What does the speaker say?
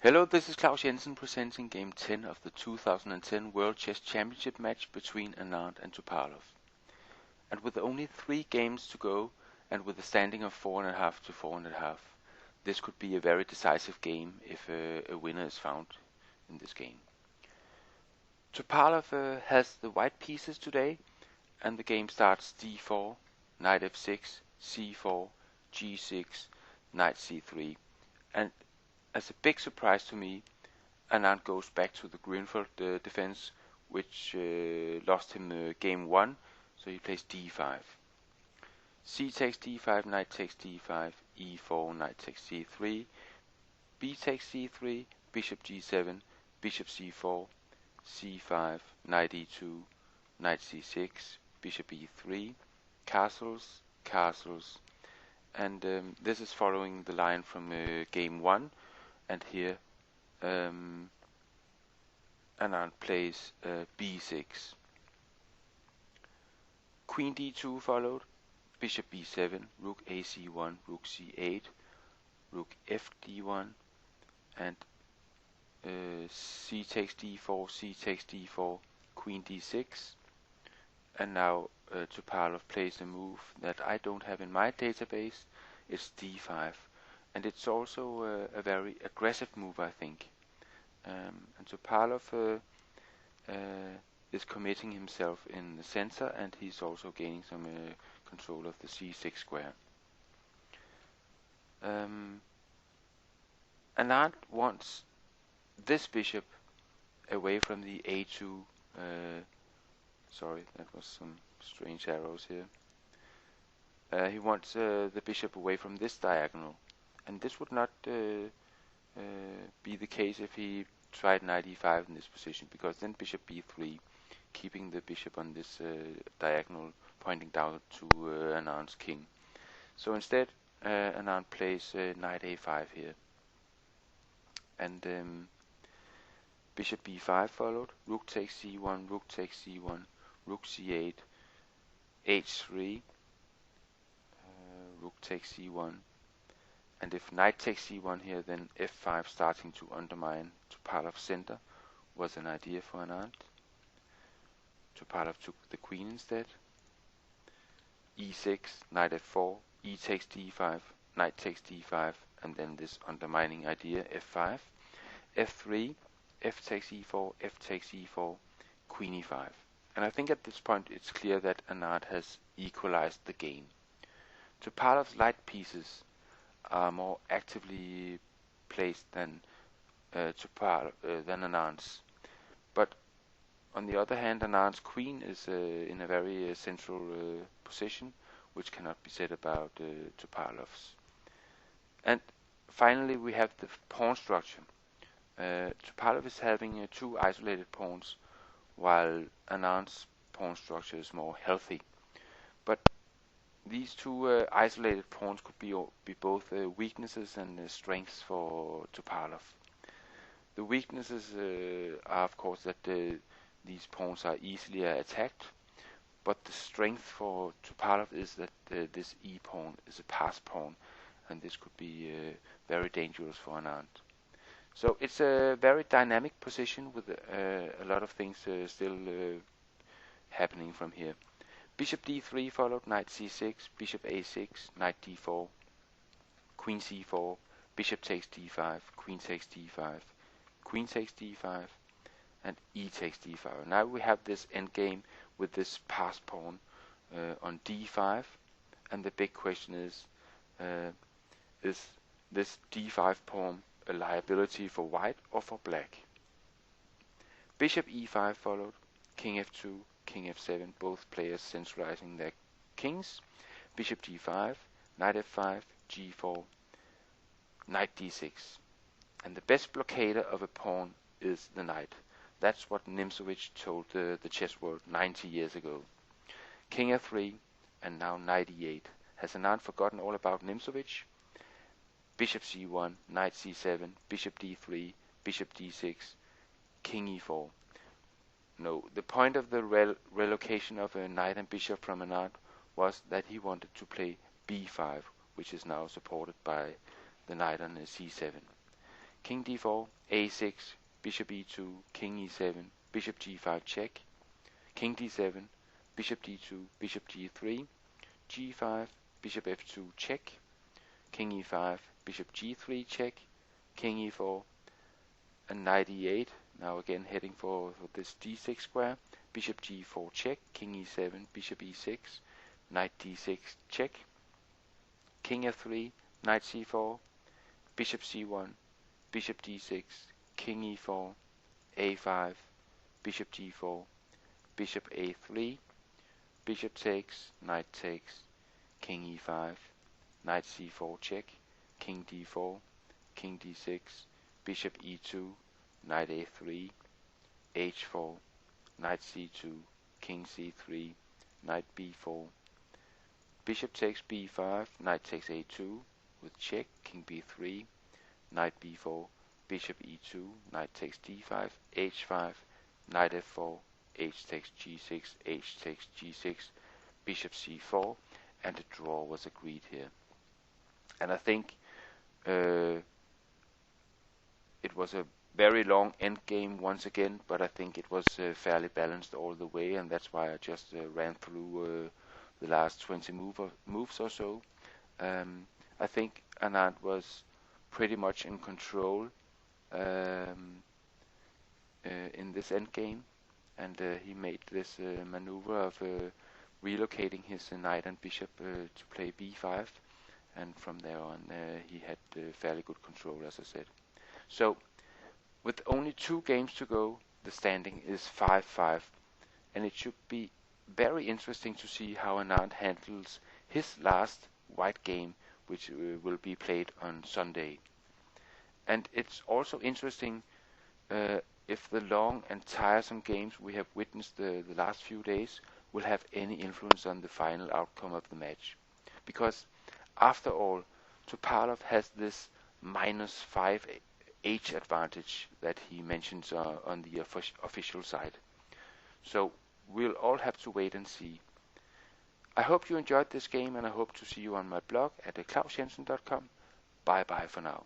Hello, this is Claus Jensen presenting Game 10 of the 2010 World Chess Championship match between Anand and Topalov. And with only 3 games to go, and with a standing of 4.5 to 4.5, this could be a very decisive game if a winner is found in this game. Topalov has the white pieces today, and the game starts d4, knight f6, c4, g6, knight c3, and as a big surprise to me, Anand goes back to the Grünfeld defense, which lost him game 1, so he plays d5. C takes d5, knight takes d5, e4, knight takes c3, b takes c3, bishop g7, bishop c4, c5, knight e2, knight c6, bishop e3, castles, castles, and this is following the line from game 1, and here Anand plays b6. Queen d2 followed, bishop b7, rook ac1, rook c8, rook fd1, and c takes d4, c takes d4, queen d6, and now Topalov plays a move that I don't have in my database. It's d5, and it's also a very aggressive move, I think. And Topalov is committing himself in the center, and he's also gaining some control of the c6 square. Anand wants this bishop away from the a2. Sorry, that was some strange arrows here. He wants the bishop away from this diagonal, and this would not be the case if he tried knight e5 in this position, because then bishop b3, keeping the bishop on this diagonal pointing down to Anand's king. So instead Anand plays knight a5 here, and bishop b5 followed, rook takes c1, rook takes c1, rook c8, h3, rook takes c1, and if knight takes c1 here, then f5 starting to undermine Topalov's center was an idea for Anand. Topalov took the queen instead. e6, knight f4, e takes d5, knight takes d5, and then this undermining idea, f5, f3, f takes e4, f takes e4, queen e5. And I think at this point it's clear that Anand has equalized the game. Topalov's light pieces are more actively placed than Anand's. But on the other hand, Anand's queen is in a very central position, which cannot be said about Topalov's. And finally, we have the pawn structure. Topalov is having 2 isolated pawns, while Anand's pawn structure is more healthy. But these 2 isolated pawns could be both weaknesses and strengths for Topalov. The weaknesses are, of course, that these pawns are easily attacked, but the strength for Topalov is that this e-pawn is a pass pawn, and this could be very dangerous for Anand. So it's a very dynamic position with a lot of things still happening from here. Bishop d3 followed, knight c6, bishop a6, knight d4, queen c4, bishop takes d5, queen takes d5, queen takes d5, and e takes d5. Now we have this endgame with this pass pawn on d5, and the big question is this d5 pawn a liability for white or for black? Bishop e5 followed, king f2, king f7, both players centralizing their kings. Bishop d5, knight f5, g4, knight d6. And the best blockader of a pawn is the knight. That's what Nimzowitsch told the chess world 90 years ago. King f3, and now knight e8. Has Anand forgotten all about Nimzowitsch? Bishop c1, knight c7, bishop d3, bishop d6, king e4. No, the point of the relocation of a knight and bishop from Anand was that he wanted to play b5, which is now supported by the knight on c7. king d4, a6, bishop e2, king e7, bishop g5 check, king d7, bishop d2, bishop g3, g5, bishop f2 check, king e5, bishop g3 check, king e4, and knight e8. Now again heading for this d6 square, bishop g4 check, king e7, bishop e6, knight d6 check, king f3, knight c4, bishop c1, bishop d6, king e4, a5, bishop g4, bishop a3, bishop takes, knight takes, king e5, knight c4 check, king d4, king d6, bishop e2, knight a3, h4, knight c2, king c3, knight b4, bishop takes b5, knight takes a2 with check, king b3, knight b4, bishop e2, knight takes d5, h5, knight f4, h takes g6, h takes g6, bishop c4, and a draw was agreed here. And I think it was a very long endgame once again, but I think it was fairly balanced all the way, and that's why I just ran through the last 20 moves or so. I think Anand was pretty much in control in this endgame, and he made this maneuver of relocating his knight and bishop to play b5, and from there on he had fairly good control, as I said. So with only 2 games to go, the standing is 5-5, and it should be very interesting to see how Anand handles his last white game, which will be played on Sunday. And it's also interesting if the long and tiresome games we have witnessed the last few days will have any influence on the final outcome of the match. Because after all, Topalov has this -5 H advantage that he mentions on the official side. So we'll all have to wait and see. I hope you enjoyed this game, and I hope to see you on my blog at klausjensen.com. Bye bye for now.